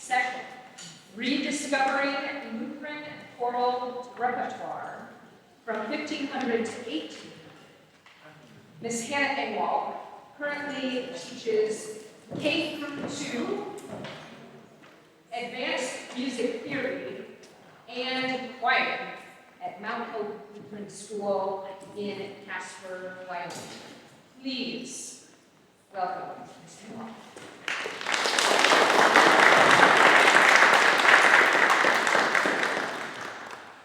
Second, rediscovering Lutheran Choral repertoire from 1500 to 1800. Ms. Hannah Engwall currently teaches K through 2, advanced music theory, and choir at Mount Hope Lutheran School in Casper, Wyoming. Please welcome Ms. Engwall.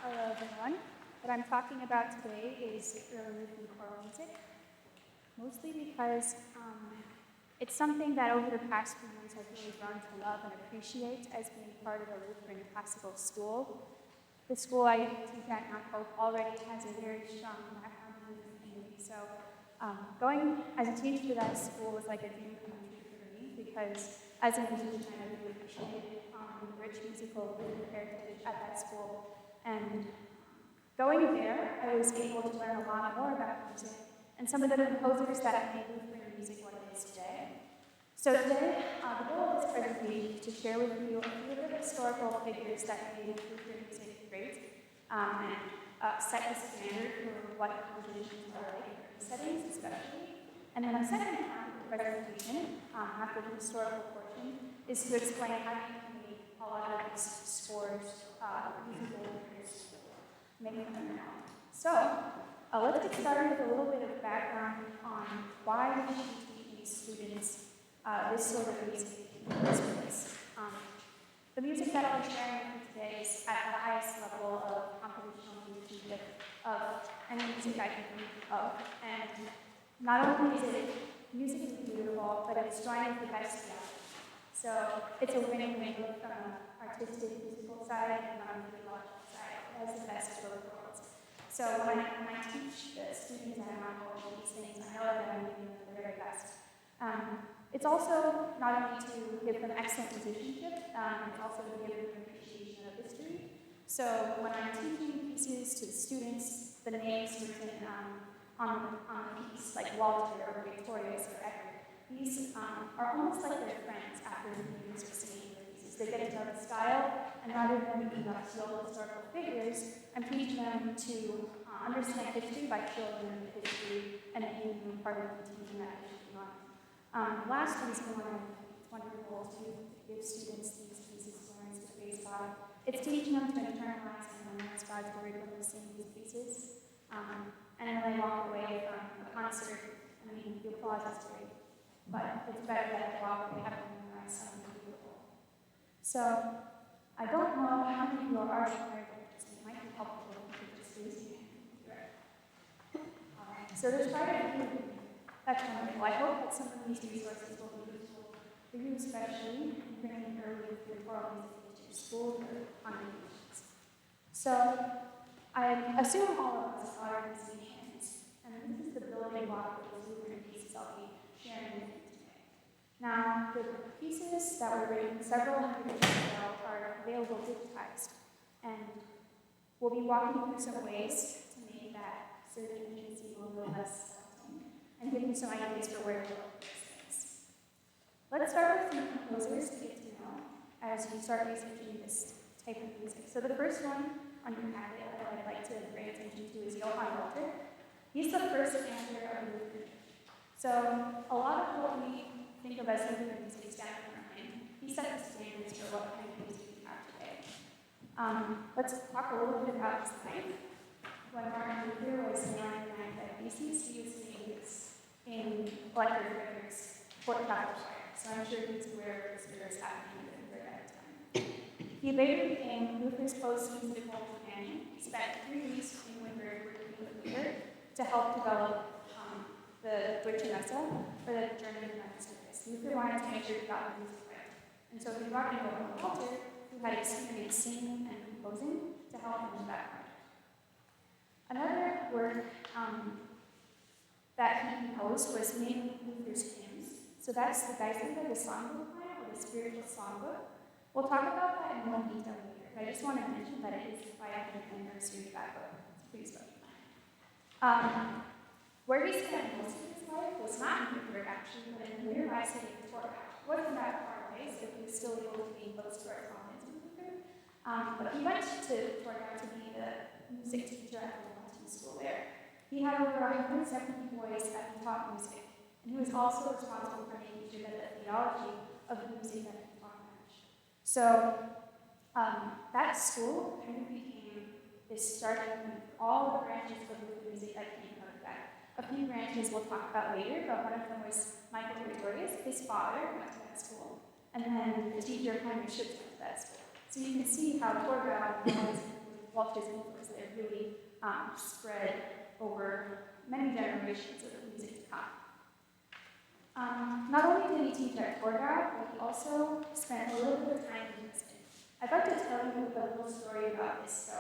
Hello, everyone. What I'm talking about today is early Lutheran choral music, mostly because it's something that over the past few years I've really grown to love and appreciate as being part of a Lutheran classical school. The school I teach at Mount Hope already has a very strong background in Lutheran music, so going as a teacher to that school was like a dream come true for me, because as a musician I really appreciated the rich musical Lutheran heritage at that school. And going there, I was able to learn a lot more about music and some of the composers that made Lutheran music what it is today. So today, the goal of this presentation is to share with you a few of the historical figures that made Lutheran music great and set the standard for what compositions are like in settings especially. And then the second half of the presentation, after the historical portion, is to explain how you can make a lot of these scores usable making them now. So, let's get started with a little bit of background on why we should be teaching students this sort of music in this place. The music that I'll be sharing with you today is at the highest level of compositional musicianship of any music I can think of. And not only is it musically beautiful, but it's drawing the best out. So it's a win-win both from an artistic, musical side and from a theological side. It has the best of both worlds. So when I teach the students at Mount Hope these things, I know that I'm giving them the very best. It's also not only to give them excellent musicianship, it's also to give them an appreciation of history. So when I'm teaching pieces to the students, the names written on the piece, like Walter or Victorious or Edward, these are almost like their friends after the students are singing their pieces. They get to know the style, and rather than reading about real historical figures, I'm teaching them to understand history by showing them the history and being part of the teaching that history on. Last reason why it's wonderful to give students these pieces to learn to praise God, it's teaching them to internalize and memorize God's word when they sing these pieces. And when they walk away from a concert, I mean, the applause is great, but it's better that they walk away having memorized something beautiful. So, I don't know how many of you are already choir directors, it might be helpful if you could just raise your hand. Alright, so there's quite a few. That's wonderful. I hope that some of these resources will be useful for you, especially in bringing early through choral music into your school or congregations. So, I assume all of us are musicians, and this is the building block of the Lutheran pieces I'll be sharing with you today. Now, the pieces that were written several hundred years ago are available digitized, and we'll be walking through some ways to make that search engine seem a little less daunting, and give you some ideas for where to look for these things. Let's start with some composers to get to know as you start researching this type of music. So the first one on your packet that I'd like to bring attention to is Johann Walter. He's the first cantor of Lutheran. So a lot of what we think of as Lutheran music stems from him. He set the standards for what kind of music we have today. Let's talk a little bit about his life. When Martin Luther was 995 BC, he was singing in Elector Frederick's Fort Chapel Choir. So I'm sure he's aware of the service happening in Wittenberg at the time. He later became Luther's close musical companion. He spent 3 weeks in Wittenberg working with Luther to help develop the Deutsche Messe, or the German United Service. Luther wanted to make sure he got the music right. And so he brought in Johann Walter, who had experience singing and composing, to help him with that project. Another work that he composed was mainly Luther's hymns. So that's the Geistliche, the songbook line, or the spiritual songbook. We'll talk about that in more detail later, but I just want to mention that it is the 500th anniversary of that book. It's a pretty special time. Where he spent most of his life was not in Wittenberg, actually, but in the nearby city of Victoria. It wasn't that far away, so he was still able to be close to our But he went to Concordia to be the music teacher at the Latin school there. He had over 170 boys that he taught music, and he was also responsible for making sure that the theology of the music that he taught matched. So that school kind of became this starting point for all the branches of the music that came out of that. A few branches we'll talk about later, but one of them was Michael Gregorius. His father went to that school, and then the teacher Heinrich Schütz went to that school. So you can see how Torgau and Walter's influence there really spread over many generations of the music to come. Not only did he teach at Torgau, but he also spent a little bit of time in Houston. I'd like to tell you a little story about this. So,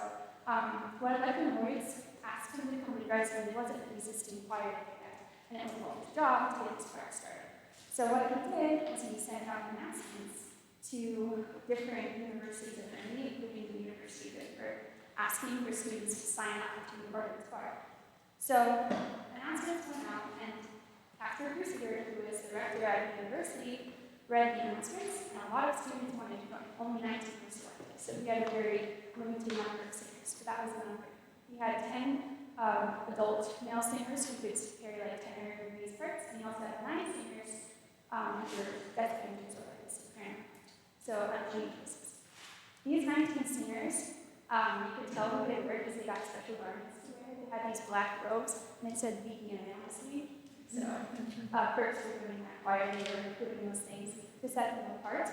what I'd like to know is asked him to come to Dresden. He wasn't an existing choir there, and it was Walter's job to get his choir started. So what he did was he sent out announcements to different universities of Germany, including the University of Wittenberg, asking for students to sign up to be part of his choir. So announcements went out, and Pastor Seward, who was the rector at the university, read the announcements, and a lot of students wanted to join. Only 19 were selected, so we had a very limited number of singers, but that was the number. We had 10 adult male singers who could carry like tenor and bass parts, and we also had 9 singers who were designated or like soprano. So G voices. These 19 singers, you could tell who they were because they got special garments to wear. They had these black robes, and it said "Beacon and Amnesty." So first we were doing that choir, they were doing those things to set them apart.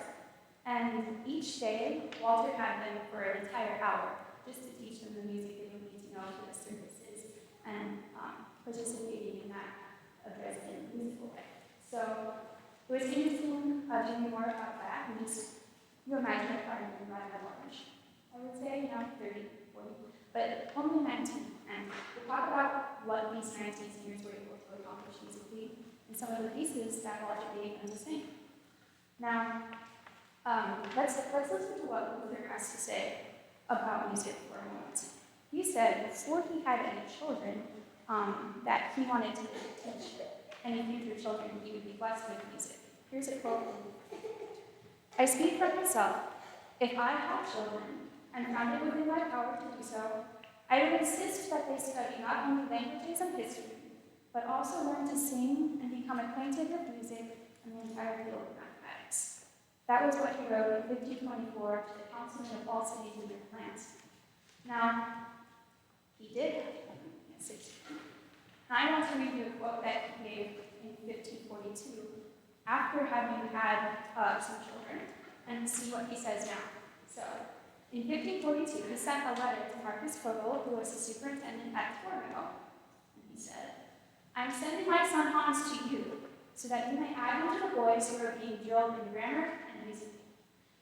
And each day, Walter had them for an entire hour, just to teach them the music they would need to know for the services and participating in that Dresden musical way. So it was interesting to learn more about that, and just you imagine a choir being run at large. I would say 30, 40, but only 19. And we'll talk about what these 19 singers were able to accomplish musically and some of the pieces that Walter gave them to sing. Now, let's listen to what Luther has to say about music for a moment. He said before he had any children, that he wanted to teach any future children he would be blessed with music. Here's a quote from Luther. I speak for myself. If I had children, and found it within my power to do so, I would insist that they study not only languages and history, but also learn to sing and become acquainted with music and the entire field of mathematics. That was what he wrote in 1524 to the councilmen of all cities in their plans. Now, he did have children at 16. And I want to read you a quote that he gave in 1542 after having had some children, and see what he says now. So, in 1542, he sent a letter to Marcus Vogel, who was the superintendent at Torgau, and he said, I'm sending my son Hans to you, so that you may add him to the boys who are being drilled in grammar and music.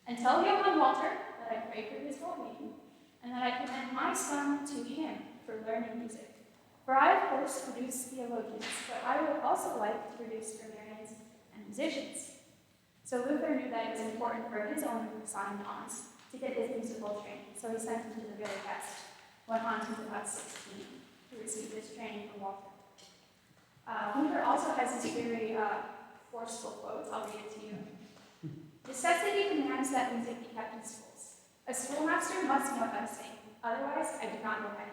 And tell Johann Walter that I pray for his well-being, and that I commend my son to him for learning music. For I, of course, produce theologians, but I would also like to produce grammarians and musicians. So Luther knew that it was important for his own son Hans to get his musical training, so he sent him to the very best when Hans was about 16 to receive this training from Walter. Luther also has this very forceful quote. I'll read it to you. Necessity demands that music be kept in schools. A schoolmaster must know how to sing, otherwise I do not know how to.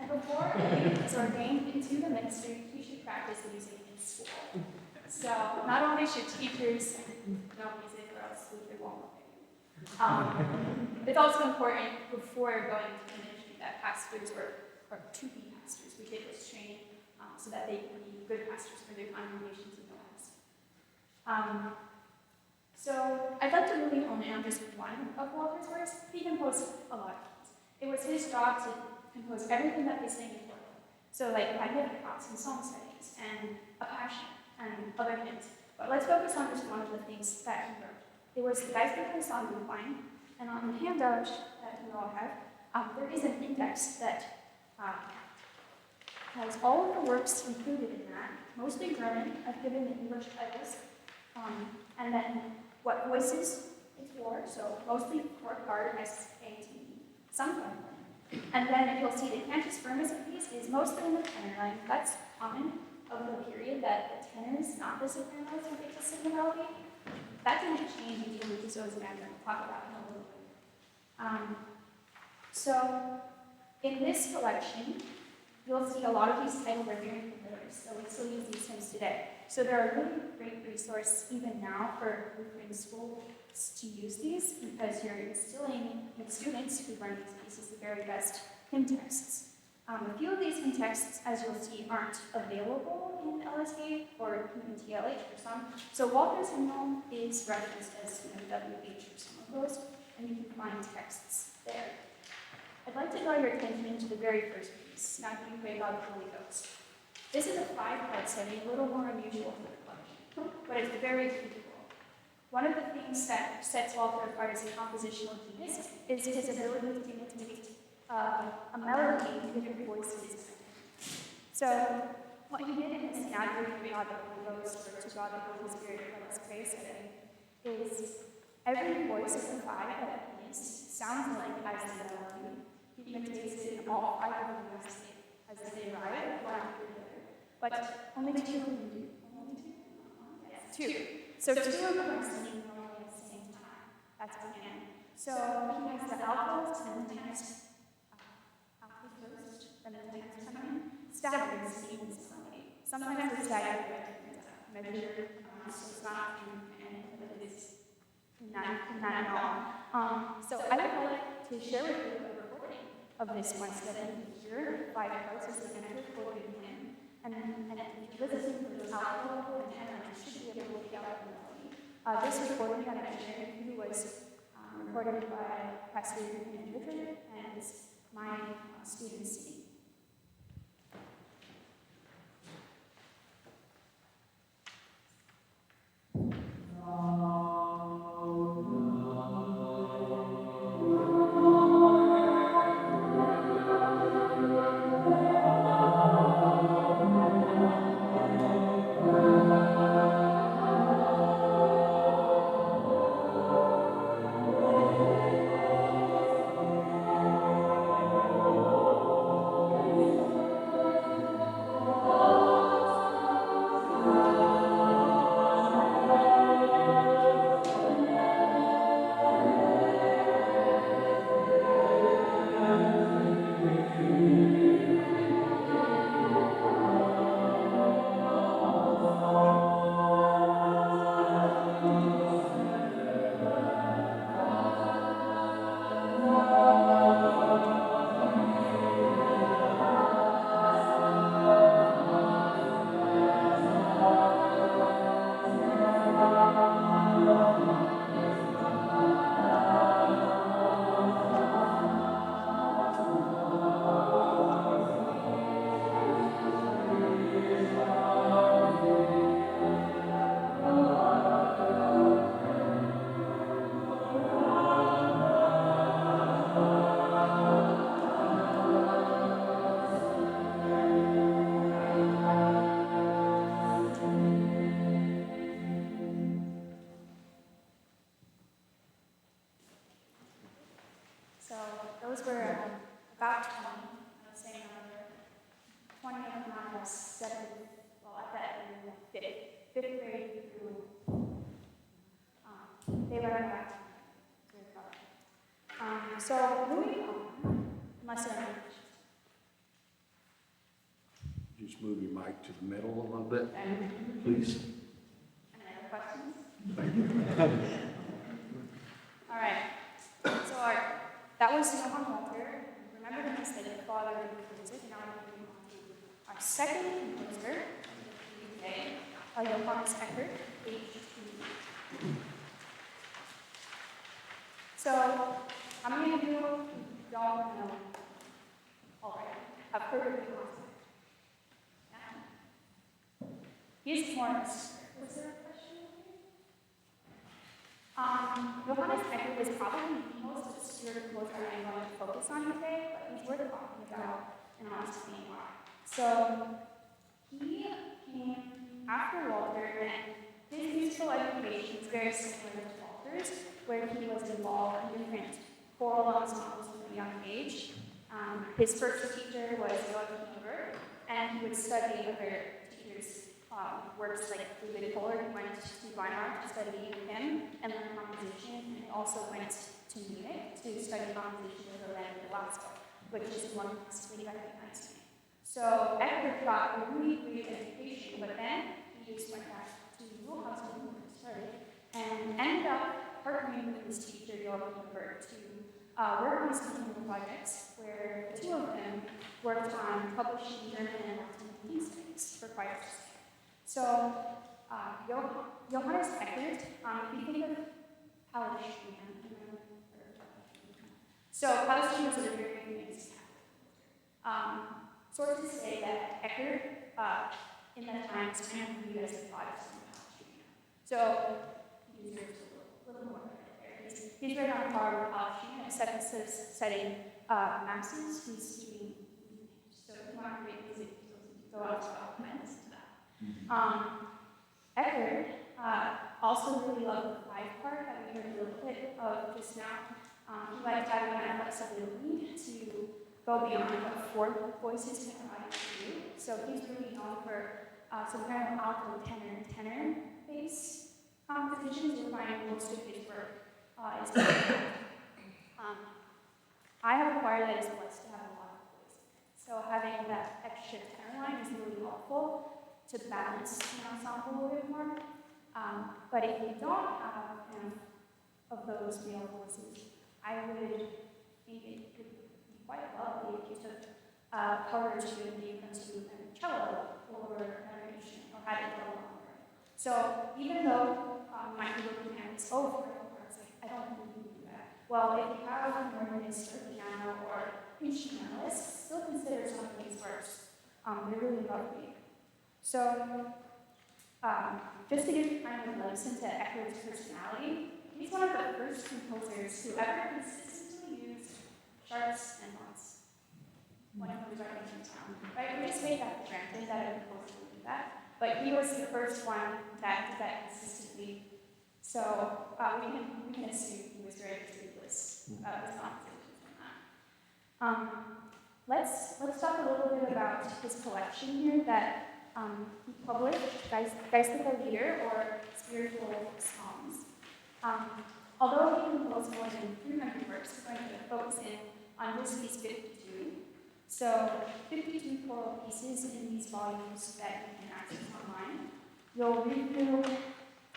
And before a youth is ordained into the ministry, he should practice music in school. So not only should teachers know music, or else Luther won't look at you. It's also important before going into the ministry that pastors or to be pastors, we get this training so that they can be good pastors for their congregations and lives. So I'd like to really hone in on just one of Walter's works. He composed a lot of things. It was his job to compose everything that they sang in Torgau. So like Magnificats and psalm settings and a passion and other hymns. But let's focus on just one of the things that he wrote. It was the Geistliche Songbuchlein, and on the handout that you all have, there is an index that has all of the works included in that, mostly German. I've given the English titles, and then what voices it's for, so mostly fourth guard, S-A-T, some violin. And then if you'll see the cantus firmus piece is mostly in the tenor line. That's common of the period that the tenors, not the sopranos, will get to sing the melody. That didn't change until Lucas and I'm going to talk about in a little bit. So in this collection, you'll see a lot of these titles are very familiar, so we still use these hymns today. So they're a really great resource even now for Lutheran schools to use these because you're instilling in students who learn these pieces the very best hymn texts. A few of these hymn texts, as you'll see, aren't available in LSA or even TLH for some. So Walter's hymnal is referenced as WH for some of those, and you can find texts there. I'd like to draw your attention to the very first piece, Now Do You Pray God the Holy Ghost. This is a 5-part study, a little more unusual for the collection, but it's very beautiful. One of the things that sets Walter apart as a compositional genius is his ability to imitate a melody in different voices. So what he did in this Now Do You Pray God the Holy Ghost, or To God the Holy Spirit, Let Us Pray study, is every voice of the 5 that he used sounds like as the melody. He imitates it in all 5 of them as they arrive, one after the other. But only 2 of them do. Only 2? Yes, 2. So 2 of them are singing normally at the same time. That's again. So he has the altos and the tenors. Altos first, then the tenors come in. Staggered singing this melody. Sometimes it's staggered measured, so it's not but it is not at all. So I would like to share with you a recording of this one study here, 5 parts as the enter for the hymn. And if you listen to this alto and tenor, you should be able to pick out the melody. This recording that I'm sharing with you was recorded by Pastor Richard and my students singing. Those were about 20, I would say another 20 of them I was 7, well, at that in 5th grade through, they learned back to so moving on, unless there are any questions. Just move your mic to the middle a little bit, please. Any other questions? Thank you. All right, so that was Johann Walter. Remember the piece that Father music. Now we're moving on to our second composer, today, Johannes Eckert, H2. So, how many of you don't know already? Have heard of Johannes Eckert? Yeah. He's more of a was there a question? Johannes Eckert is probably the most obscure composer I'm going to focus on today, but he's worth talking about and I'll explain why. So, he came after Walter, and his musical education is very similar to Walter's, where he was involved in different choral ensembles from a young age. His first teacher was Joachim Weber, and he would study other teachers' works like David Fuller. He went to Weimar to study him and learn composition, and he also went to Munich to study composition with the land of Nebraska, which is one classically recognized name. So Eckert got a really great education, but then he just went back to Mulhausen, where he started, and ended up partnering with his teacher, Joachim Berg, to work on some clinical projects where the two of them worked on publishing German and Latin studies for choir study. So Johannes Eckert, if you think of Palestine, so Palestine was a very famous town. Sources say that Eckert, in that time, was kind of viewed as the Protestant Palestine. So he deserves a little more credit there. He's right on par with Palestine, except instead of setting masses, he's doing music. So if you want to create music, go out to Bach and listen to that. Eckert also really loved the five part that we heard a little bit of just now. He liked having that flexibility to go beyond what four voices can provide to you. So he's really known for some kind of alto tenor bass compositions. You'll find most of his work is I have a choir that is blessed to have a lot of voices. So having that extra tenor line is really helpful to balance the ensemble a little bit more. But if you don't have enough of those male voices, I would think it could be quite lovely if you took coverage to the into a cello or another instrument or had it go longer. So even though you might be looking at this, oh, parts, like, I don't really do that. Well, if you have an organist or piano or instrumentalist, still consider some of these works. They're really lovely. So, just to give kind of a glimpse into Eckert's personality, he's one of the first composers who ever consistently used sharps and knots when he was writing in town. Right? We just made that for granted that a composer would do that, but he was the first one that did that consistently. So we can assume he was very meticulous about his compositions on that. Let's talk a little bit about his collection here that he published, Geistlicher Lieder, or spiritual songs. Although he composed more than 300 works, we're going to focus in on this piece 52. So 52 choral pieces in these volumes that you can access online. You'll read through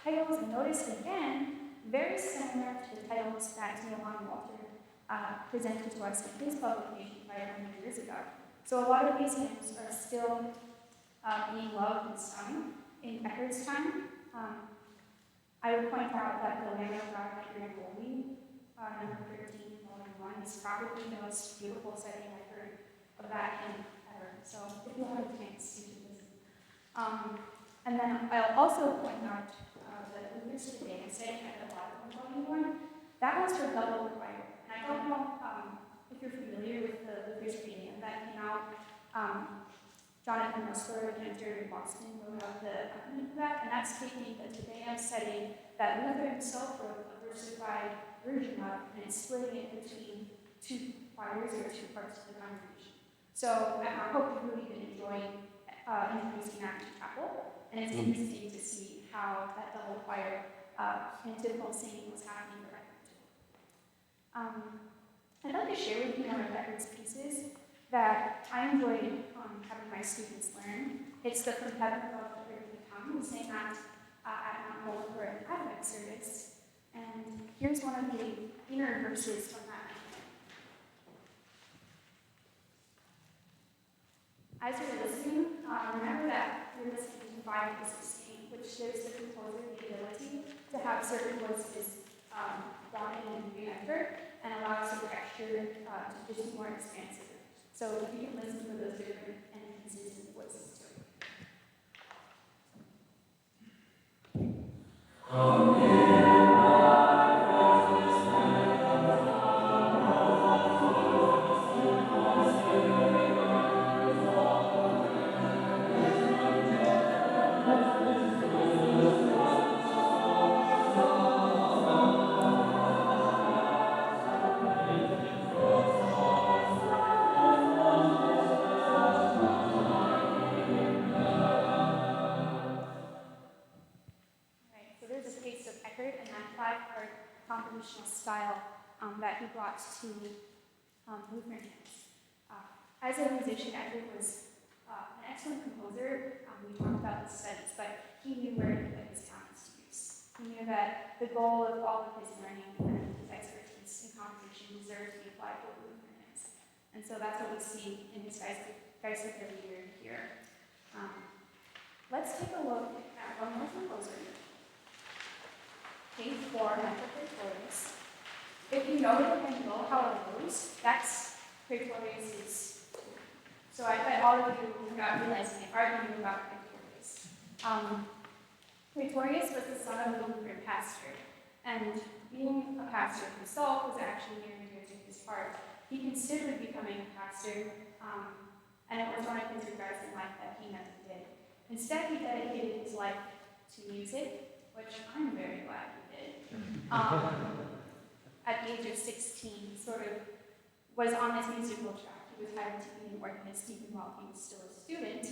titles and notice again, very similar to the titles that Johann Walter presented to us in his publication 500 years ago. So a lot of these hymns are still being loved and sung in Eckert's time. I would point out that the Lamb of God, Pure and Holy, number 13, volume 1, is probably the most beautiful setting I've heard of that hymn ever. So if you have a chance, you should listen. And then I'll also point out the Lutheran Choral setting at the bottom of volume 1. That was for double choir. And I don't know if you're familiar with the Lutheran Choral that came out. Jonathan Russler, a cantor in Boston, wrote out the accompaniment for that, and that's taking the Te Deum setting that Luther himself wrote a versified version of, and it's splitting it between two choirs or two parts of the congregation. So I hope you've really been enjoying introducing that to chapel, and it's interesting to see how that double choir canticle singing was happening for Eckert too. I'd like to share with you one of Eckert's pieces that I enjoyed having my students learn. It's the From Heaven Above the Earth to Come. We sang that at Mount Hope for an Advent service. And here's one of the inner verses from that. As you're listening, remember that you're listening to 5 and 16, which gives the composer the ability to have certain voices brought in and re-entered and allows the texture to just be more expansive. So you can listen to those different and consistent voices too. Compositional style that he brought to Lutheran hymns. As a musician, Edward was an excellent composer. We talked about the studies, but he knew where to put his talents to use. He knew that the goal of all of his learning and his expertise in composition deserved to be applied to Lutheran hymns. And so that's what we see in his Geistlich every year here. Let's take a look at one more composer. Page 4, Michael Praetorius. If you know the hymn how it goes, that's Praetorius's. So I bet all of you, without realizing it, already knew about Praetorius. Praetorius was the son of a Lutheran pastor, and being a pastor himself was actually near and dear to his heart. He considered becoming a pastor, and it was one of his regrets in life that he never did. Instead, he dedicated his life to music, which I'm very glad he did. At the age of 16, sort of was on this musical track. He was hired to be an organist even while he was still a student,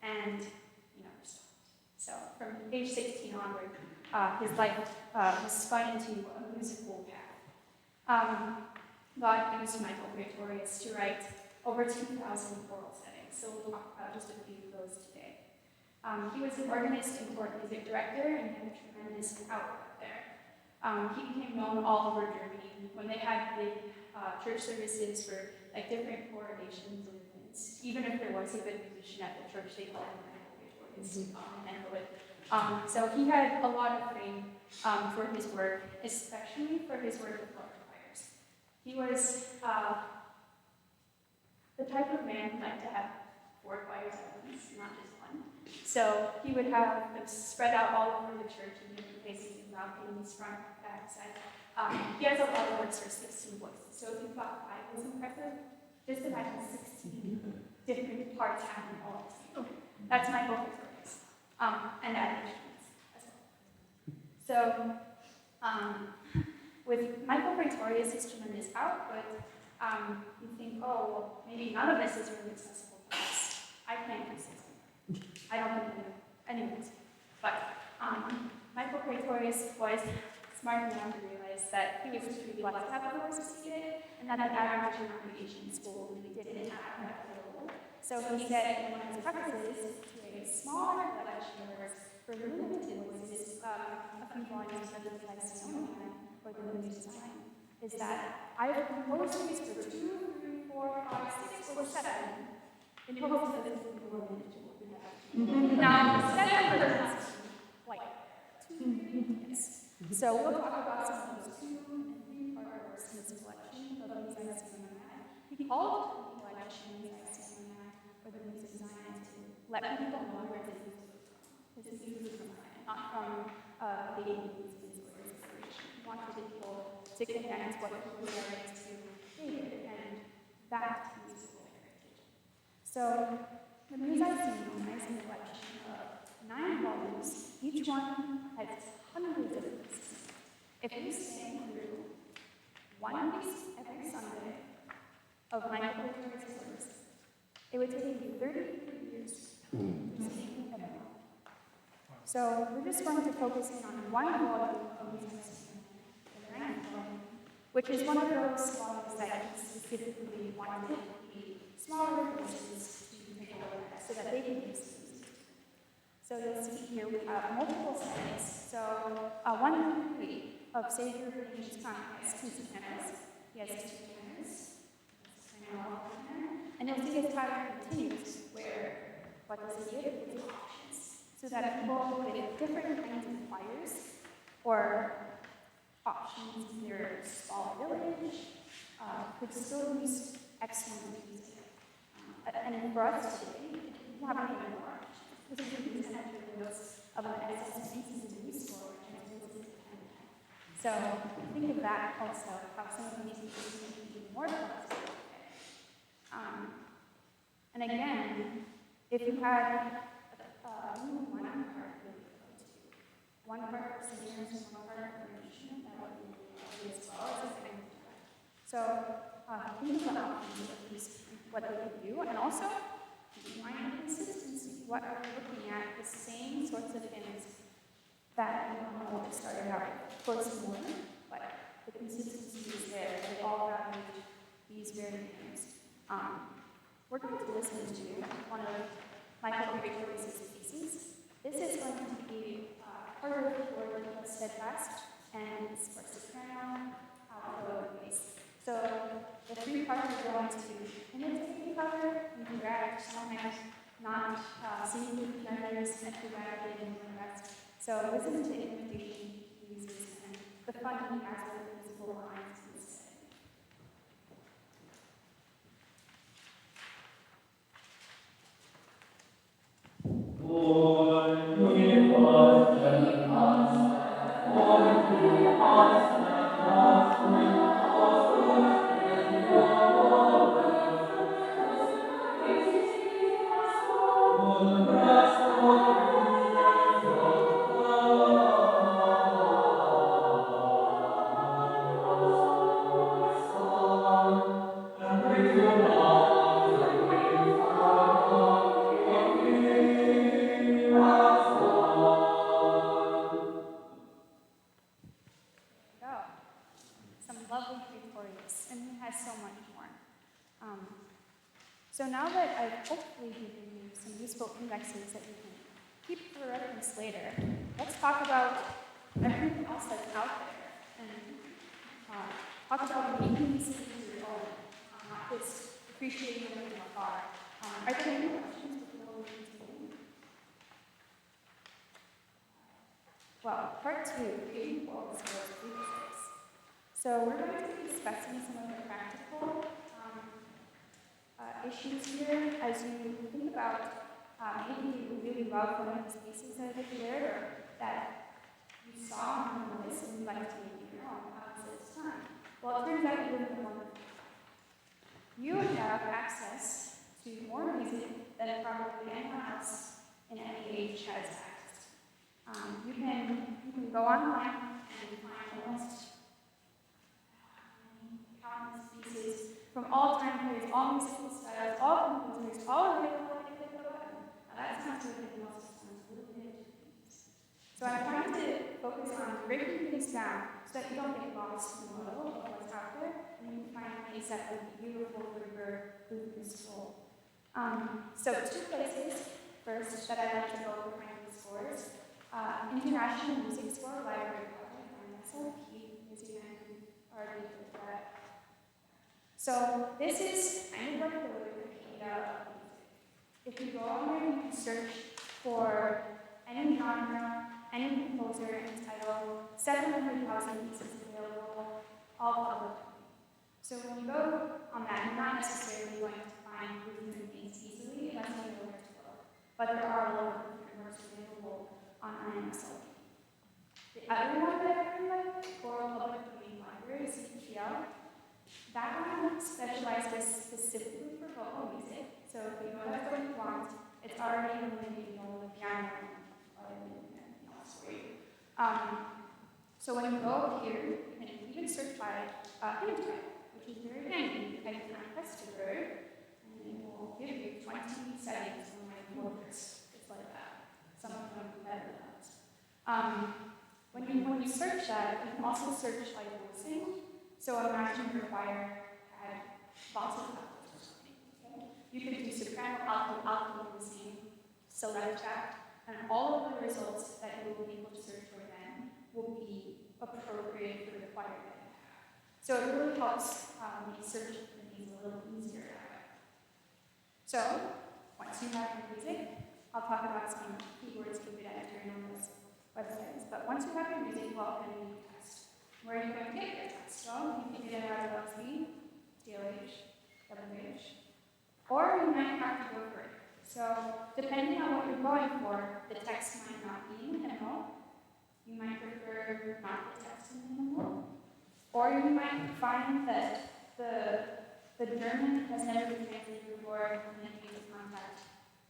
and he never stopped. So from age 16 onward, his life was spun into a musical path. God used Michael Praetorius to write over 2,000 choral settings, so we'll talk about just a few of those today. He was an organist and court music director, and had a tremendous output there. He became known all over Germany when they had big church services for like different coronations and events. Even if there was a good musician at the church, they let Michael Praetorius to come and handle it. So he had a lot of fame for his work, especially for his work with large choirs. He was the type of man who liked to have 4 choirs at once, not just one. So he would have them spread out all over the church in different places, in balconies, front, back, side. He has a lot of works for 16 voices. So if you thought 5 was impressive, just imagine 16 different parts happening all at the same time. That's Michael Praetorius. And that instruments as well. So with Michael Praetorius' tremendous output, you think, oh, well, maybe none of this is really accessible to us. I can't do 16. I don't think anyways. But Michael Praetorius was smart enough to realize that he was truly blessed to have a course succeeded, and that the average congregation school really didn't have that available. So he said in one of his prefaces to a smaller collection of works for limited voices, a few volumes of the Lyceum or the New Design, is that I have composed these for 2, 3, 4, 5, 6, or 7 in hopes that this will be more manageable. Now, 7 versions, like 2 yes. So we'll talk about some of those 2 and 3 part works in this collection of the Lyceum. He called the collection Lyceum or the New Design to let people know where his music was from, not from pagan movies or inspiration. He wanted people to connect what he was writing to David and back to musical heritage. So the New Lyceum is a collection of 9 volumes. Each one has hundreds of pieces. If you sang through one piece every Sunday of Michael Praetorius' works, it would take you 33 years to sing them all. So we're just going to focus in on one volume of these Lyceum, the 9th volume, which is one of those volumes that he specifically wanted the smaller voices to take a look at so that they can use the music. So you'll see here we have multiple settings. So 1 and 3 of Savior of the Nation's Time has 2 sopranos. He has 2 tenors. And you'll see his pattern continues, where what does he give? He gives options. So that people with different kinds of choirs or options in their small village could still use excellent music. And for us today, we have any more options. Because we use those of an excellent species to use for so think of that also, how some of these things can be more flexible. And again, if you had only one part really close to, one part for singers and one part for musicians, that would be really as well as a kind of track. So think about options of these, what they could do, and also find consistency. What are we looking at? The same sorts of hymns that we started out close to more, but the consistency is there. They all value these very things. We're going to listen to one of my favorite pieces. This is going to be part of the word steadfast, and it's for soprano, alto, and bass. So the three parts are going to imitate each other, and congrats, sometimes not singing with the others, and congrats and the rest. So listen to imitation pieces and the fun he has with musical lines instead. So now that I've hopefully given you some useful indexes that you can keep for reference later, let's talk about everything else that's out there and talk about making these things your own, not just appreciating them from afar. Are there any questions before we continue? Well, part 2, creating goals for practices. So we're going to be discussing some of the practical issues here as you think about maybe you really love one of these pieces that are here or that you saw on the list and you'd like to make your own. How is this time? Well, it turns out you have wonderful. You have access to more music than probably anyone else in any age has access to. You can go online and find almost countless pieces from all time periods, all musical styles, all composers, all available at the button. Now that sounds really good, also sounds really good. So I'm trying to focus on breaking things down so that you don't get lost in the middle of what's out there, and you can find things that will be beautiful for your Lutheran soul. So 2 places, first, that I like to go for finding scores. International Music Score, Library Project, and that's a key music and already did that. So this is kind of like the Wikipedia of music. If you go on there, you can search for any genre, any composer, any title, 700,000 pieces available, all public. So when you go on that, you're not necessarily going to find Lutheran things easily unless you know where to look. But there are a lot of Lutheran works available on IMSL. The other one that I really like, Choral Public Domain Library, CCL. That one specializes specifically for vocal music, so if you know that's what you want, it's already eliminating all the piano or anything else for you. So when you go up here, you can even search by hymn type, which is very handy. You can press the word, and it will give you 20 settings on my quarters. It's like that. Some of them are better than others. When you search that, you can also search like voicing. So imagine your choir had lots of altos or something. Okay? You could do soprano, alto, alto in the same select track, and all of the results that you will be able to search for then will be appropriate for the choir that you have. So it really helps make searching for these a little easier that way. So once you have your music, I'll talk about some keywords for you to enter in those websites. But once you have your music, well, then you need to test. Where are you going to get your test? Well, you can get it out of LSB, TLH, WH, or you might have to go for it. So, depending on what you're going for, the text might not be in the hymnal. You might prefer not the text in the hymnal. Or you might find that the German has never been translated before, and then you can contact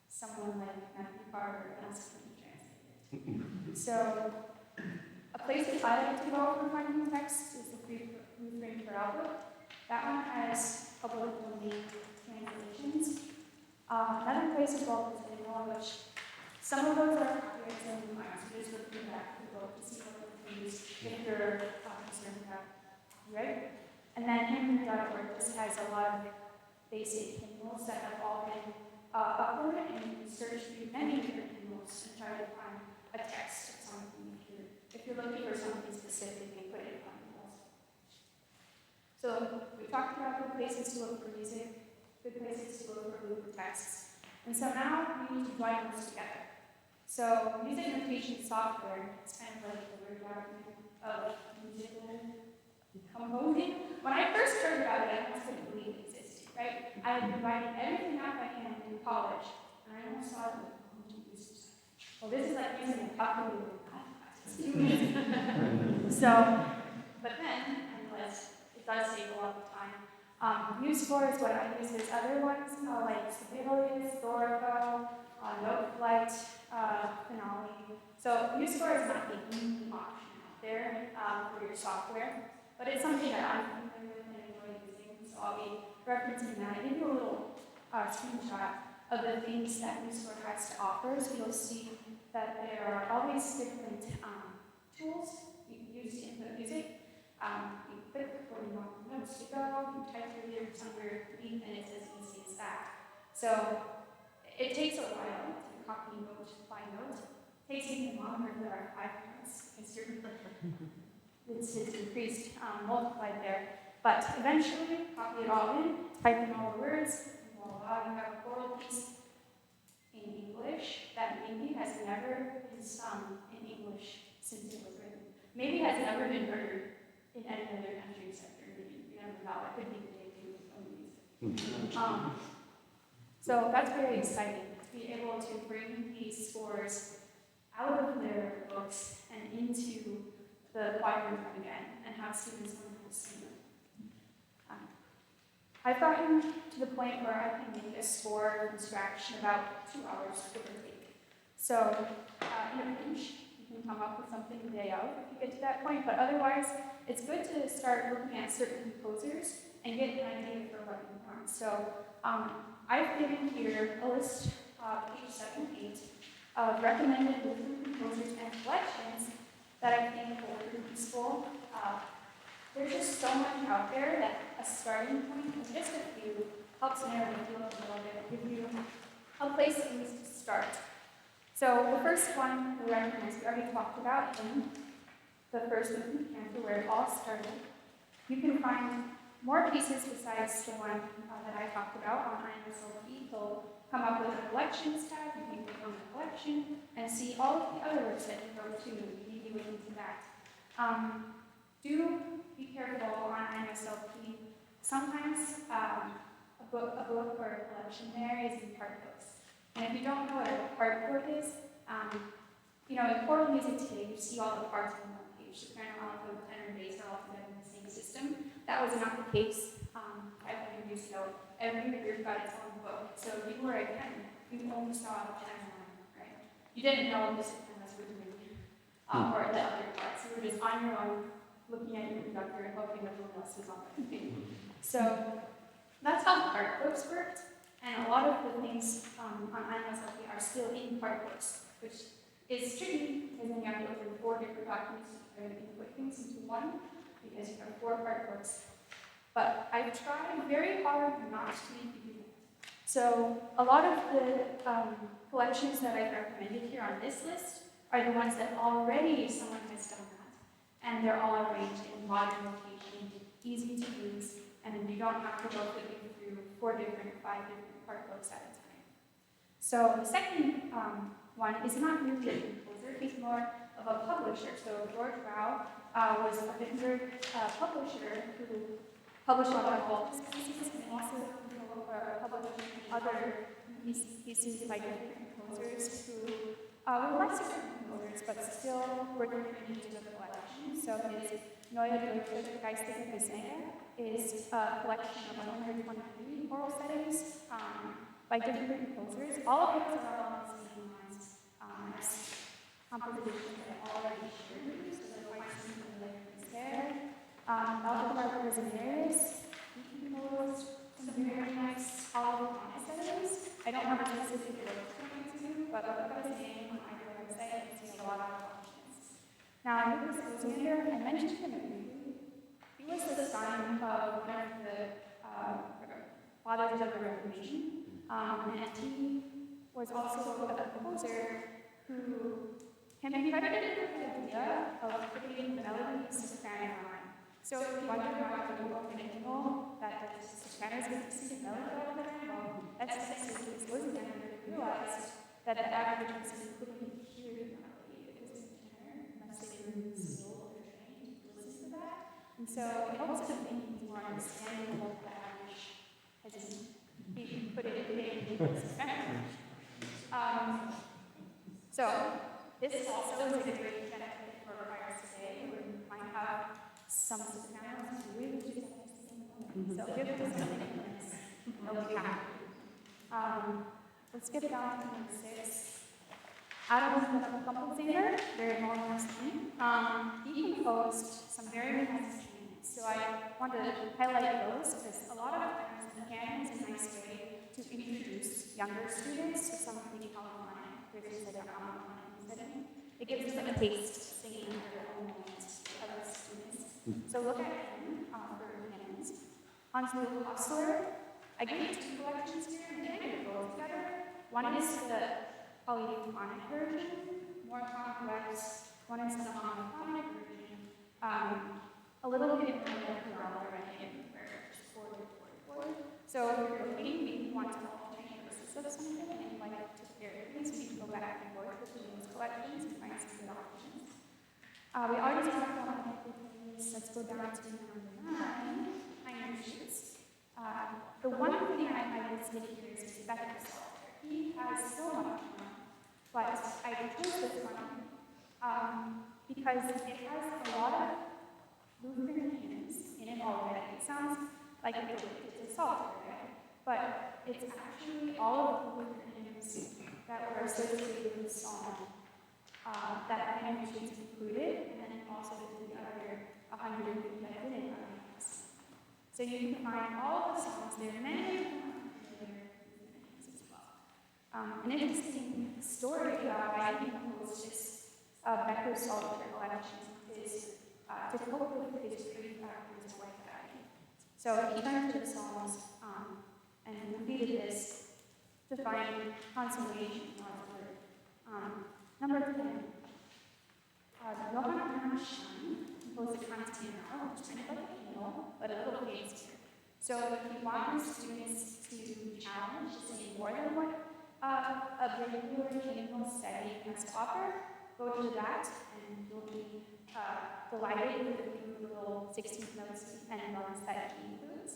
someone like Matthew Carver and ask him to translate it. So, a place that I like to go for finding text is the Lutheran Choral. That one has public domain translations. Another place is called the Engwall, which some of those are copyrights and you might just look back to the book to see what you can use if you're concerned about right? And then hymn.org just has a lot of basic hymnals that have all been uploaded, and you can search through many different hymnals and try to find a text or something if you're looking for something specific and put it on hymnals. So we talked about good places to look for music, good places to look for Lutheran texts, and so now we need to join those together. So music notation software is kind of like the word document of musical composing. When I first heard about it, I almost couldn't believe it existed, right? I had been writing everything out by hand in college, and I almost thought, well, this is like using a calculator. It's too easy. But then I realized it does save a lot of time. MuseScore is what I use. There's other ones like Sibelius, Dorico, Noteflight, Finale. So MuseScore is not the only option out there for your software, but it's something that I'm familiar with and enjoy using. So I'll be referencing that. I give you a little screenshot of the things that MuseScore has to offer. So you'll see that there are all these different tools you can use to input music. You click where you want the notes to go, you type your lyrics underneath, and it's as easy as that. So it takes a while to copy note by note. It takes even longer if there are 5 notes. It's increased, multiplied there. But eventually, copy it all in, type in all the words, and voila, you have a choral piece in English that maybe has never been sung in English since it was written. Maybe has never been heard in any other country except Germany. You never know. It could be the day too of music. So that's very exciting to be able to bring these scores out of their books and into the choir room again and have students learn how to sing them. I've gotten to the point where I can make a score from scratch in about 2 hours, give or take. So in a pinch, you can come up with something the day of if you get to that point, but otherwise, it's good to start looking at certain composers and get an idea for what you want. So I've given here a list, page 7 and 8, of recommended Lutheran composers and collections that I think will be useful. There's just so much out there that a starting point, and just a few, helps narrow the field a little bit, give you a place at least to start. So the first one we recognize, we already talked about in the first Lutheran cantor where it all started. You can find more pieces besides the one that I talked about on IMSLP. He'll come up with a collections tab. You can click on the collection and see all of the other works that he wrote too. Maybe look into that. Do be careful on IMSLP. Sometimes a book or a collection there is in part books. And if you don't know what a part book is, in choral music today, you see all the parts on one page. Soprano, alto, tenor, bass are all together in the same system. That was not the case 500 years ago. Every group got its own book. So if you were a tenor, you only saw the tenor line, right? You didn't know this was written or the other parts. You were just on your own, looking at your conductor and hoping everyone else was on the thing. So that's how part books worked. And a lot of the things on IMSLP are still in part books, which is tricky because then you have to open 4 different documents to try to input things into one because you have 4 part books. But I've tried very hard not to make you do that. So a lot of the collections that I've recommended here on this list are the ones that already someone has done that. And they're all arranged in modern notation, easy to use, and then you don't have to go flipping through 5 different part books at a time. So the second one is not really a composer, he's more of a publisher. So George Rao was a Wittenberg publisher who published a lot of books and also published other pieces by different composers who were lesser composers, but still were contributing to the collection. So his Neue Deutsche Geistige Gesänge is a collection of 123 choral settings by different composers. All of those are along the same lines as compositions that I already shared with you, so there are quite some similarities there. Algebra Brasileiras, he composed some very nice hollow settings. I don't have a specific word to point to, but look at his name on either website and see a lot of options. Now, Lucas Osander, I mentioned him briefly. He was the son of one of the fathers of the Reformation, and he was also a composer who can be credited with the idea of putting melody soprano line. So if you wonder why the vocal technical that the sopranos get to sing melody all the time, well, that's because it was never realized that the average person couldn't hear the melody because of the tenor, unless they were skilled or trained to listen to that. And so it helps them make things more understandable that the average has he put it in the soprano. So this also is a great benefit for choirs today, where you might have some sopranos who really just have to sing melody. So give them something in this, they'll be happy. Let's get down to number 6. Adam was a couple singer, very well-known name. He composed some very nice tunes. So I want to highlight those because a lot of times the piano is a nice way to introduce younger students to something harmonic versus like a harmonic setting. It gives them a taste singing their own notes of the students. So look at him for pianos. Hans Hostler. I gave 2 collections here and they could go together. One is the polyphonic version, more complex. One is the monophonic version, a little bit more chronological, where it's 4/4/4. So if you're looking, you want to alternate verses of something and you like to compare things, so you can go back and forth between those collections and find some good options. We already talked about multiple. Let's go down to number 9, iron shoots. The one thing I listed here is Rebecca Salter. He has so much fun, but I chose this one because it has a lot of Lutheran hymns in it already. It sounds like it's a Psalter, right? But it's actually all of the Lutheran hymns that were associated with the psalm that iron shoots included, and then also the other 150 that didn't have hymns. So you can find all the songs there, many of them as well. An interesting story about why he composed this Becker Psalter collection is to cope with his grief after his wife died. So he turned to the Psalms and repeated this to find consolation in God's word. Number 10. Johann Arnstein composed a canticle, which is kind of like a hymnal, but a little fancier. So if you want your students to challenge to sing more than what a regular hymnal study has to offer, go to that and you'll be delighted with the few little 16th notes and runs that he includes.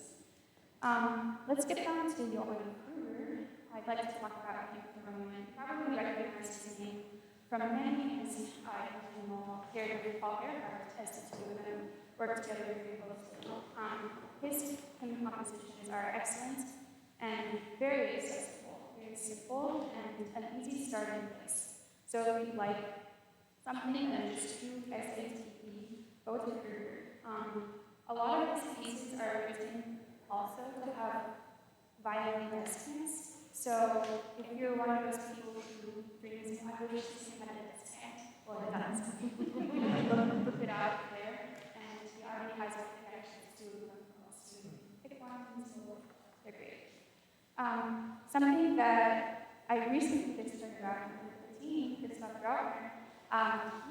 Let's get down to Johann Kruger. I'd like to talk about him for a moment. You probably recognize his name from many hymns paired with Paul Ehrhardt, as the two of them work together very closely. His hymn compositions are excellent and very accessible, very simple, and an easy starting place. So if you like something that is true SATP, go to Kruger. A lot of his pieces are written also to have violin descants. So if you're one of those people who dreams of language, you can have a descant or a dance. Look it out there, and he already has a connection to pick one, so they're great. Something that I recently discovered about in 2013, Gustav Graupner,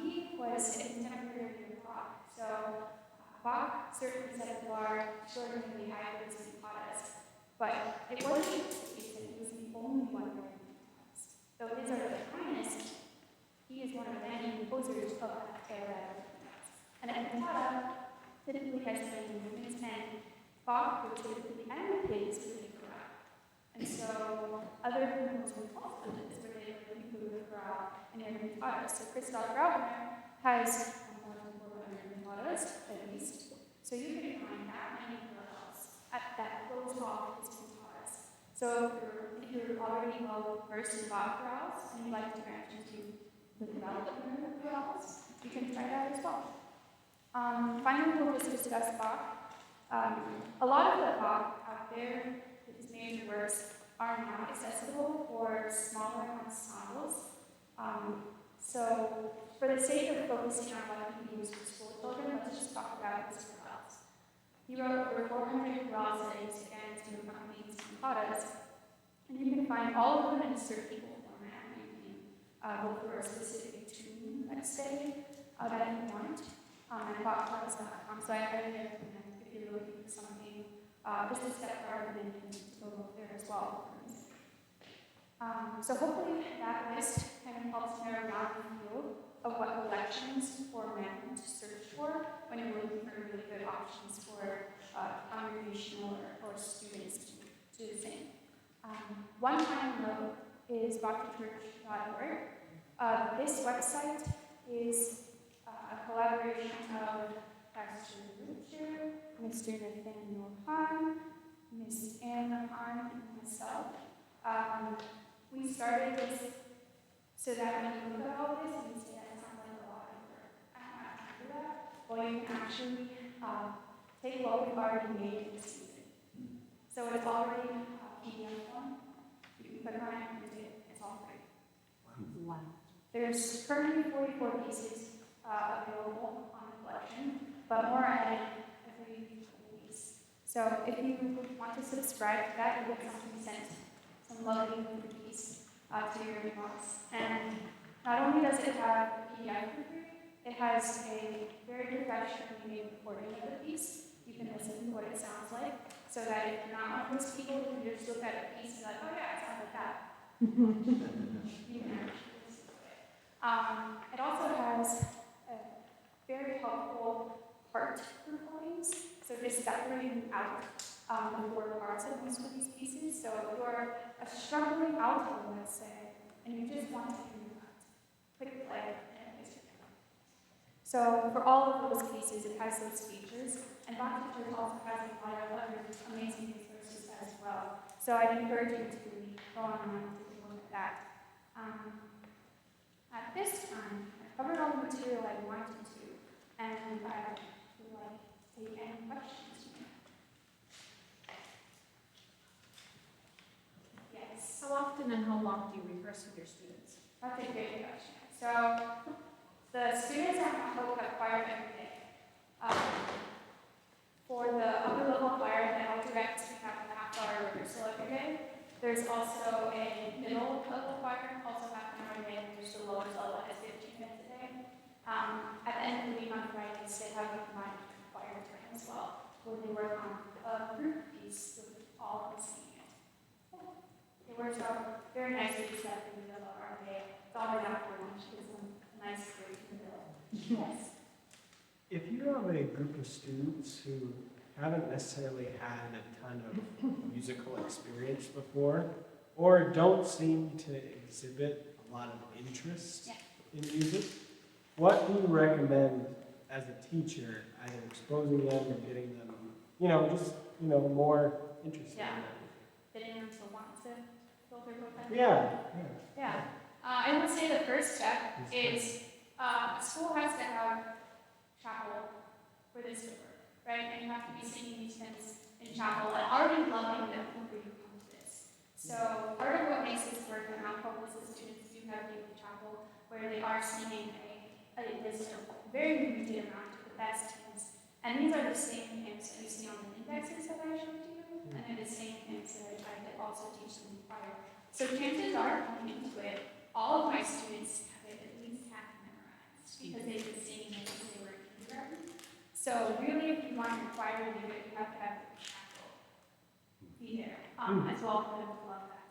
he was a contemporary of Bach. So Bach certainly set the bar extraordinarily high for his cantatas, but it wasn't the case that he was the only one writing cantatas. Though his are the finest, he is one of many composers of that era. And a cantata typically has many movements, and Bach would typically end his with a chorale. And so other composers also did this, where they would include a chorale in their cantatas. So Gustav Graupner has more than 400 cantatas, at least. So you can find that many chorales that close off his cantatas. So if you're already well versed in Bach chorales and you'd like to branch into the development of chorales, you can try that as well. Finally, we'll just discuss Bach. A lot of the Bach out there, his major works, are not accessible for smaller ensembles. So for the sake of focusing on what can be used for school children, let's just talk about his chorales. He wrote over 400 chorale settings again to accompany his cantatas, and you can find all of them in a searchable format. You can look for a specific tune, let's say, that you want, at BachClass.com. So I highly recommend if you're looking for something just a step farther than you to go look there as well. So hopefully that list kind of helps narrow down the field of what collections or men to search for when you're looking for really good options for congregational or students to sing. One final note is bachchurch.org. This website is a collaboration of Pastor Richard, Mr. Nathaniel Hahn, Miss Anna Hahn, and myself. We started this so that when you look at all this and you say that sounds like a lot of work, I don't have time for that. Well, you can actually take what we've already made this season. So it's already PDF form. You can click on it and use it. It's all free. Wow. There's currently 44 pieces available on the collection, but more are added every couple weeks. So if you want to subscribe to that, you'll get something sent, some lovely cookies to your inbox. And not only does it have a PDF for free, it has a very professionally made recording of the piece. You can listen to what it sounds like, so that if you're not one of those people who just look at a piece and like, oh yeah, it sounds like that. You can actually listen to it. It also has very helpful part recordings, so just separating out the four parts of most of these pieces. So if you're a struggling alto, let's say, and you just want to hear that, click play and it's your turn. So for all of those pieces, it has those features, and Bach also has a lot of other amazing resources as well. So I'd encourage you to go online and take a look at that. At this time, I covered all the material I wanted to, and I would like to take any questions you may have. Yes, How often and how long do you rehearse with your students? that's a great question. So the students at my Hope have choir every day. For the upper level choir that I'll direct, we have a half-hour rehearsal every day. There's also a middle level choir, also half an hour a day, and there's the lower level that has 15 minutes a day. At the end of the week on Fridays, they have a combined choir time as well, where they work on a group piece with all of the singing it. It works out very nicely to set in the middle of our day. It's always after lunch, gives them a nice break in the middle. Yes. If you have a group of students who haven't necessarily had a ton of musical experience before, or don't seem to exhibit a lot of interest in music, what do you recommend as a teacher, either exposing them or getting them, more interested in that? Getting them to want to build their vocabulary. Yeah. I would say the first step is school has to have chapel for this to work, right? And you have to be singing these hymns in chapel and already loving them before you come to this. So part of what makes this work at Mount Hope is the students do have daily chapel where they are singing a very limited amount of the best hymns. And these are the same hymns that you see on the indexes that I showed you, and they're the same hymns that I also teach them in choir. So chances are, coming into it, all of my students have it at least half memorized because they've been singing it since they were in kindergarten. So really, if you want your choir to do it, you have to have the chapel be there as well for them to love that.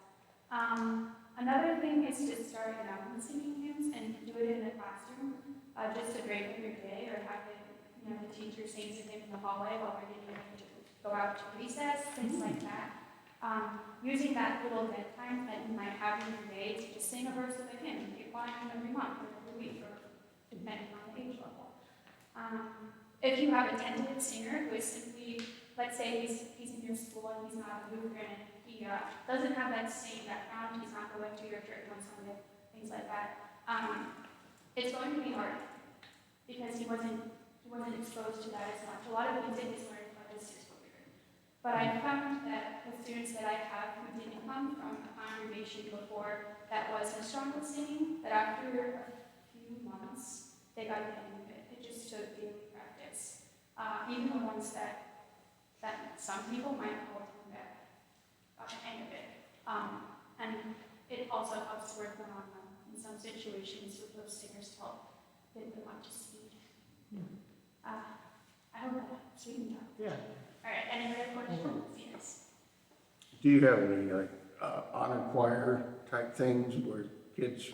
Another thing is to start out with singing hymns and do it in the classroom, just to break up your day, or have it, the teacher sings a hymn in the hallway while we're getting ready to go out to recess, things like that. Using that little dead time that you might have in your day to just sing a verse of a hymn, keep on every month or every week, or depending on the age level. If you have a tentative singer who is simply, let's say he's in your school and he's not a Lutheran, and he doesn't have that same background, he's not going to your church on Sunday, things like that, it's going to be hard because he wasn't exposed to that as much. A lot of music is learned by the sixth grader. But I found that the students that I have who didn't come from a congregation before that was as strong with singing, that after a few months, they got the hang of it. It just took daily practice. Even the ones that then some people might hold them back got the hang of it. And it also helps to work on in some situations with those singers to help get them up to speed. I hope that sweetened up. Yeah. All right, any other questions? Yes. Do you have any like honor choir type things where kids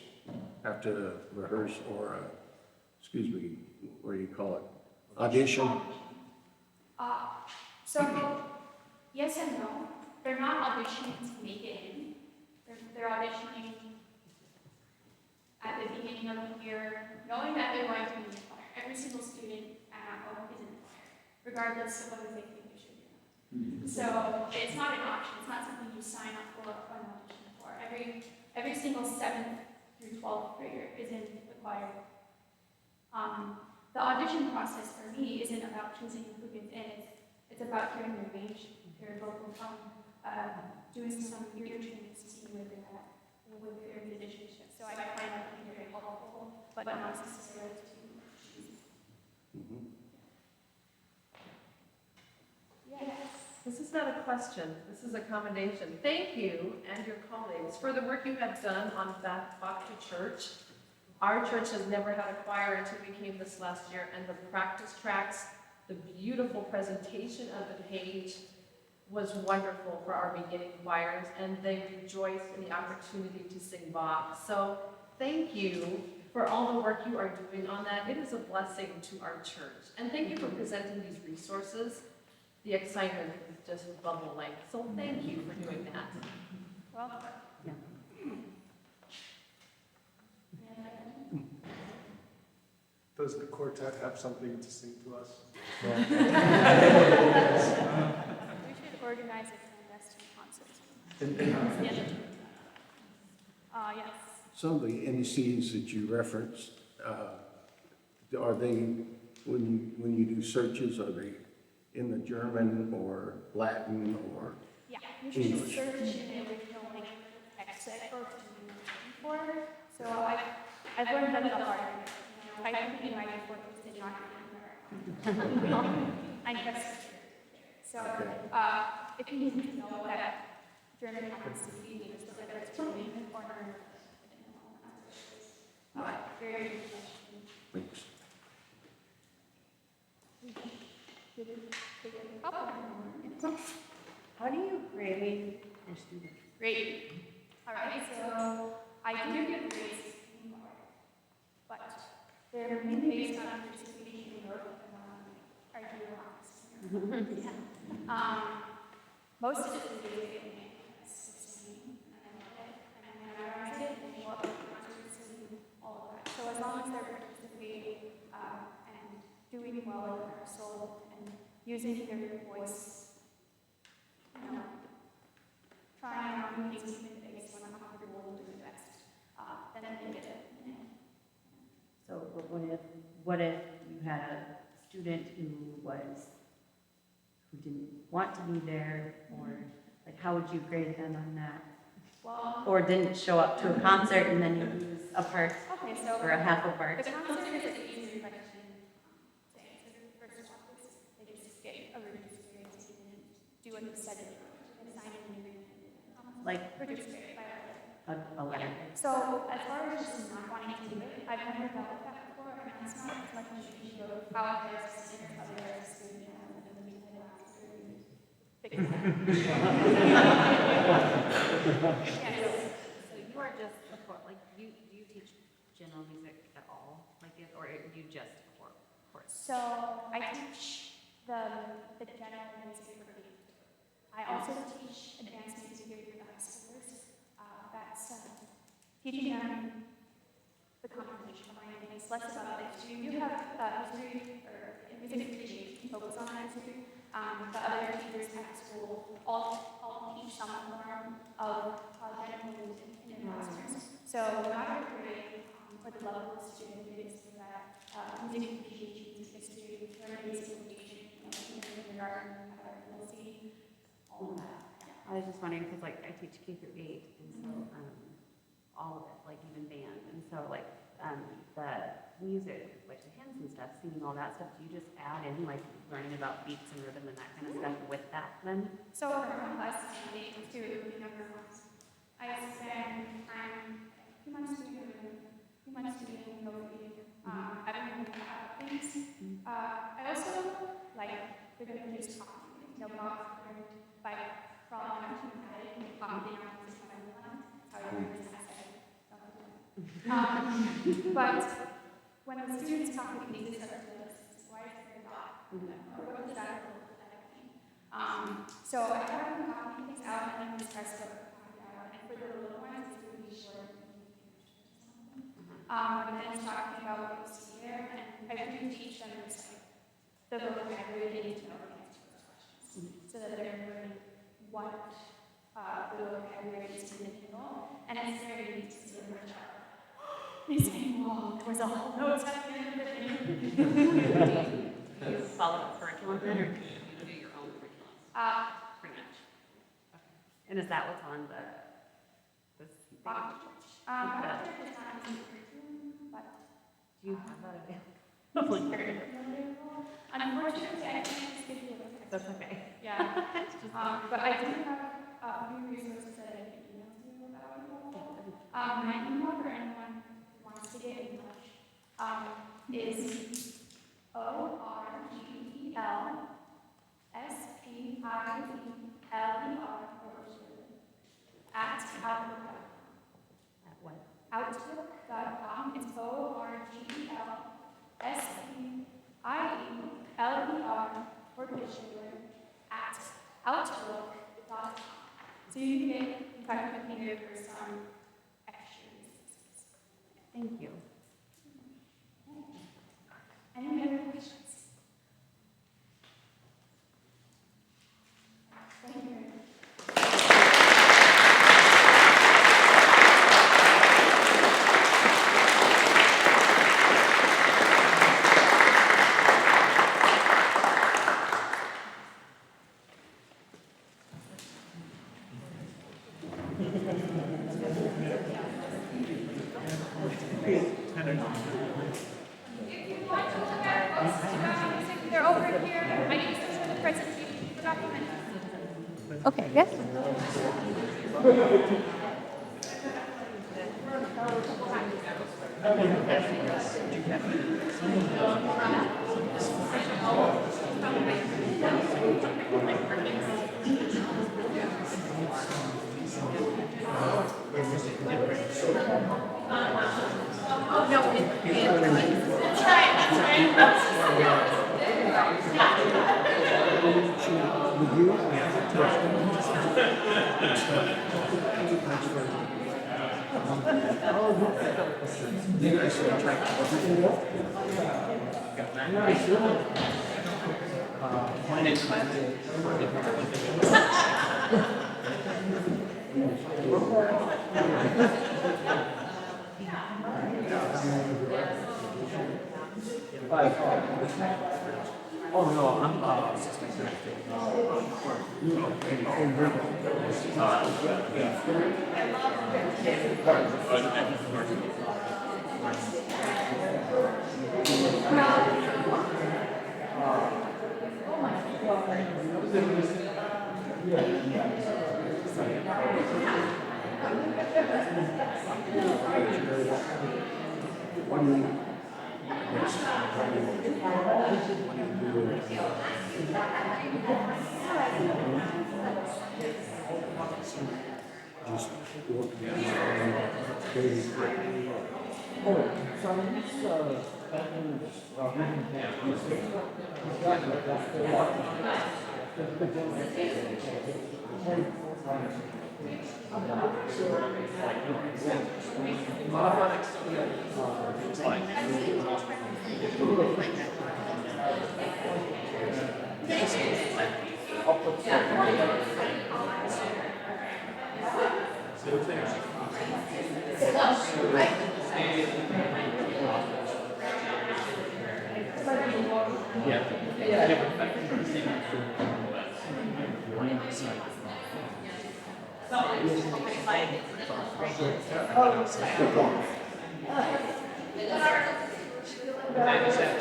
have to rehearse or, excuse me, what do you call it? Audition? So, yes and no. They're not auditioning to make it in. They're auditioning at the beginning of the year, knowing that they're going to be in the choir. Every single student at Bach is in the choir, regardless of whether they think they should be or not. So, it's not an option. It's not something you sign up for an audition for. Every single 7th through 12th grader is in the choir. The audition process for me isn't about choosing who gets in. It's about hearing their range, their vocal tone, doing some ear training to see where they're at with their musicianship. So I find that to be very helpful, but not necessarily to choose. Yes. This is not a question, this is a commendation. Thank you and your colleagues for the work you have done on Bach to Church. Our church has never had a choir until we came this last year, and the practice tracks, the beautiful presentation of the page was wonderful for our beginning choirs, and they rejoiced in the opportunity to sing Bach. So thank you for all the work you are doing on that. It is a blessing to our church. And thank you for presenting these resources. The excitement is just bubbling. So thank you for doing that. Well, Does the quartet have something to sing to us? we should organize a clandestine concert. Yes. Some of the NECs that you referenced, are they, when you do searches, are they in the German or Latin or? Yeah, you should English. search in the original language text that you're looking for. So I've learned that the hard way. I think in my importance did not I guess. So, if you need to know that German happens to be used, whether it's German or very good question. Thanks. How do you grade your students? Great. All right, so I do get grades in art, but they're mainly based on participation in work and arguing. Most of it is based in 16, and I love it, and I memorize it, and go up to concerts and all of that. So as long as they're participating and doing well in their soul and using their voice, trying out new things even if it makes them uncomfortable and doing the best, then they get it. So what if you had a student who didn't want to be there, or like how would you grade them on that? Well, Or didn't show up to a concert and then you lose a part okay, so or a half a part? the concert is an easier question. First off, they just get a room experience and do what you said and sign an agreement. Like Produce it by a letter? So as far as just not wanting to do it, I've never dealt with that before, and it's not as much as you show how it is and how they are as a student and fix that. Yes. So you are just a like do you teach general music at all, like it, or you just course? So I teach the general music for the I also teach advanced music theory for the high schoolers. That's teaching them the composition behind it. It's less about it. You have history or music appreciation focus on that history. The other teachers at school all teach some form of general music in their classrooms. So no matter the grade or the level of the student it is, that music appreciation, history, learning basic notation, kindergarten, we'll see all of that. I was just wondering because like I teach K through 8, and so all of it, like even band, and so like the music, like the hymns and stuff, singing all that stuff, do you just add in like learning about beats and rhythm and that kind of stuff with that then? So for my class, they do number ones. I spend time, a few months doing note-reading. I've been doing a lot of things. I also like the just talking. You know, Bach learned by from and talking on his Bible. However, this is but when the students talk with me, they start to listen. Why is there not? What does that look like? So I have them copy things out and then express what I'm talking about. And for the little ones, it's really short. But then talking about what you see there, and I do teach them this, like, the vocabulary they need to know the answer to those questions, so that they're learning what the vocabulary is in the middle, and it's very easy to see in the chart. They say, "Whoa, there was a whole note at the end of it." Do you follow a curriculum then, or do you do your own curriculum? Pretty much. Okay. And is that what's on this thing? I'm not sure if it's not in the curriculum, but Do you have that available? unfortunately, I can't just give you a text. That's okay. Yeah. It's just- But I do have a few resources that I can email to you about it. My email for anyone who wants to get in touch is orgelspieler At what? outlook.com. It's orgelspieler at outlook.com. So you can get in touch with me for some extras. Thank you. Any other questions? Thank you very much. They're over here. I need to show the presentation document. Okay, yes?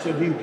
So do you?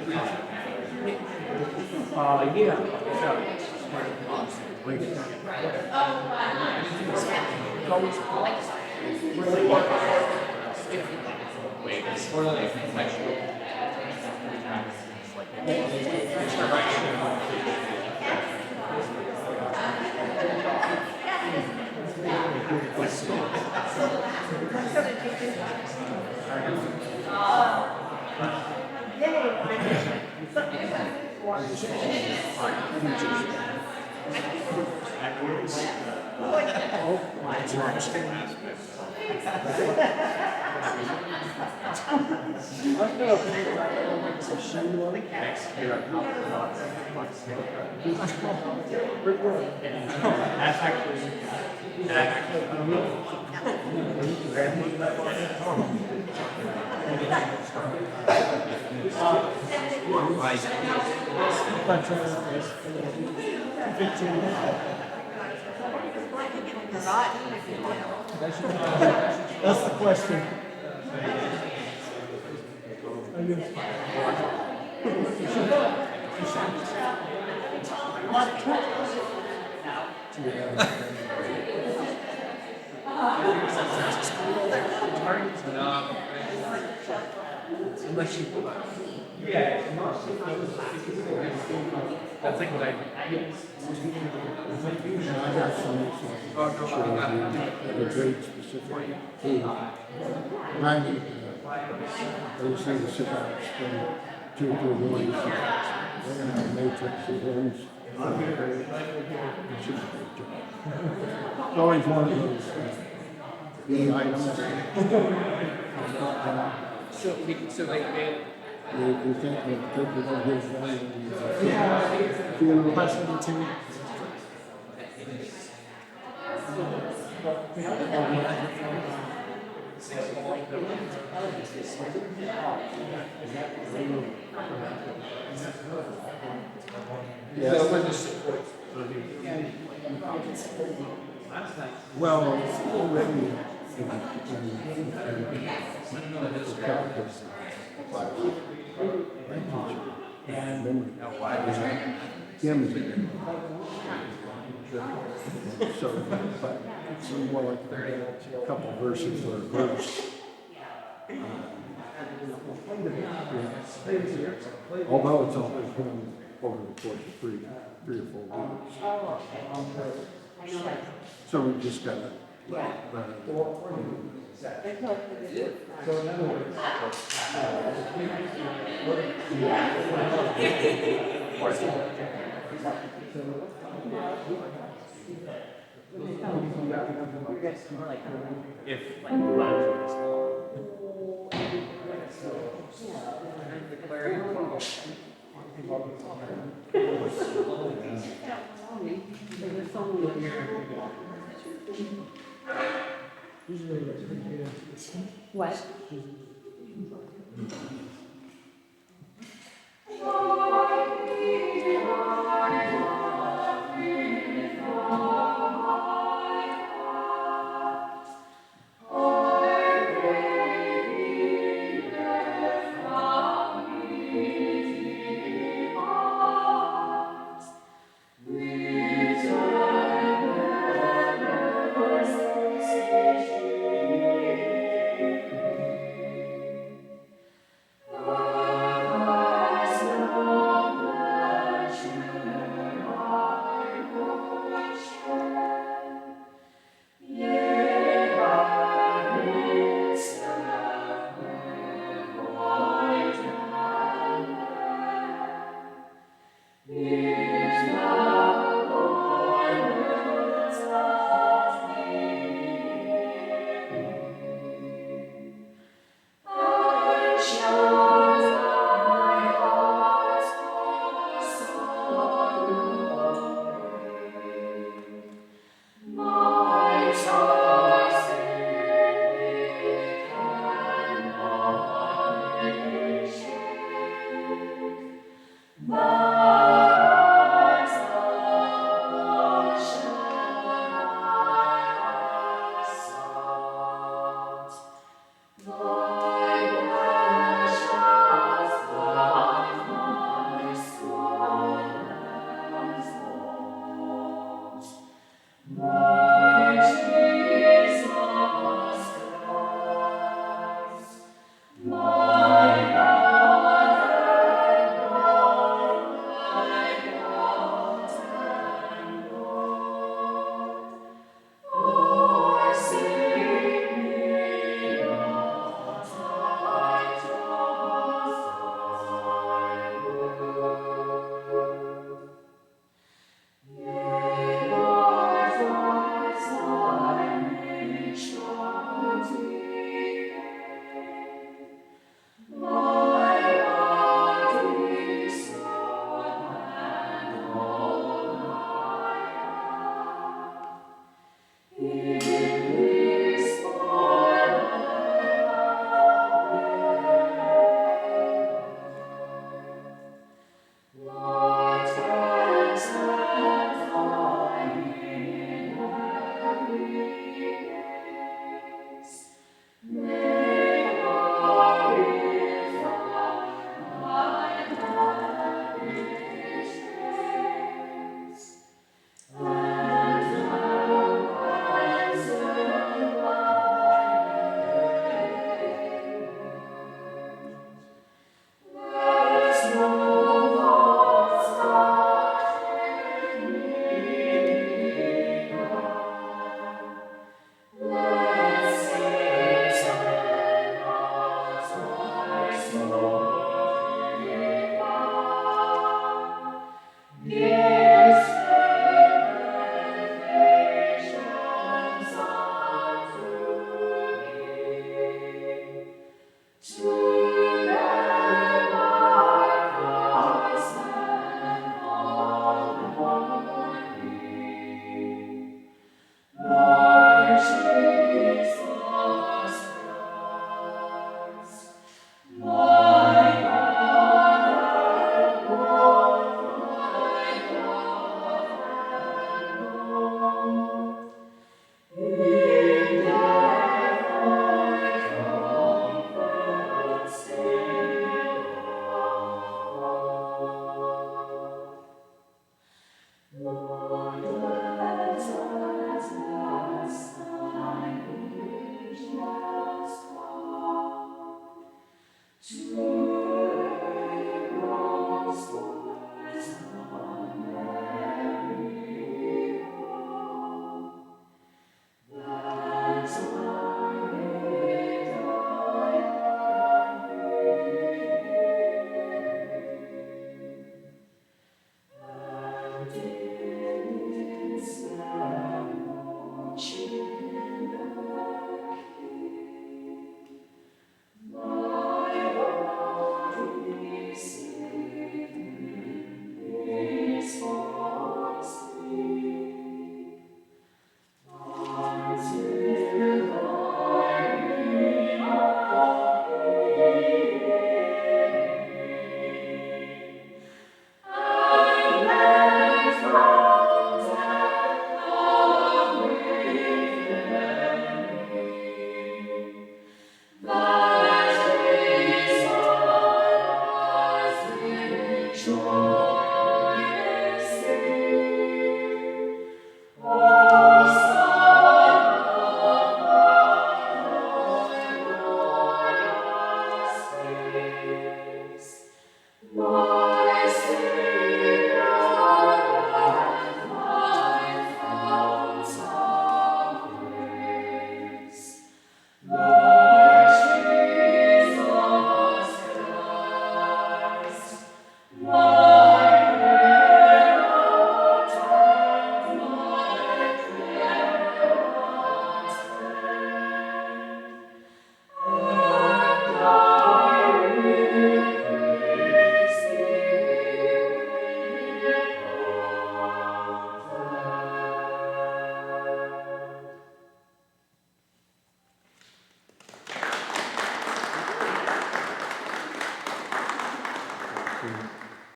That's the question. That's like what I. The grade specific. Randy, I was saying to sit down and spend 2 or 3 days. They're gonna have a matrix of hymns. It's just a great job. It's always one of those B items. So like, man, You think you're gonna get it done. Yeah, Funeral. question two. Yes. when the support. Well, it's already in practice. Hymns. So, but it's more like a couple verses or a verse. Although it's only been over the course of 3 or 4 weeks. So we just gotta. What?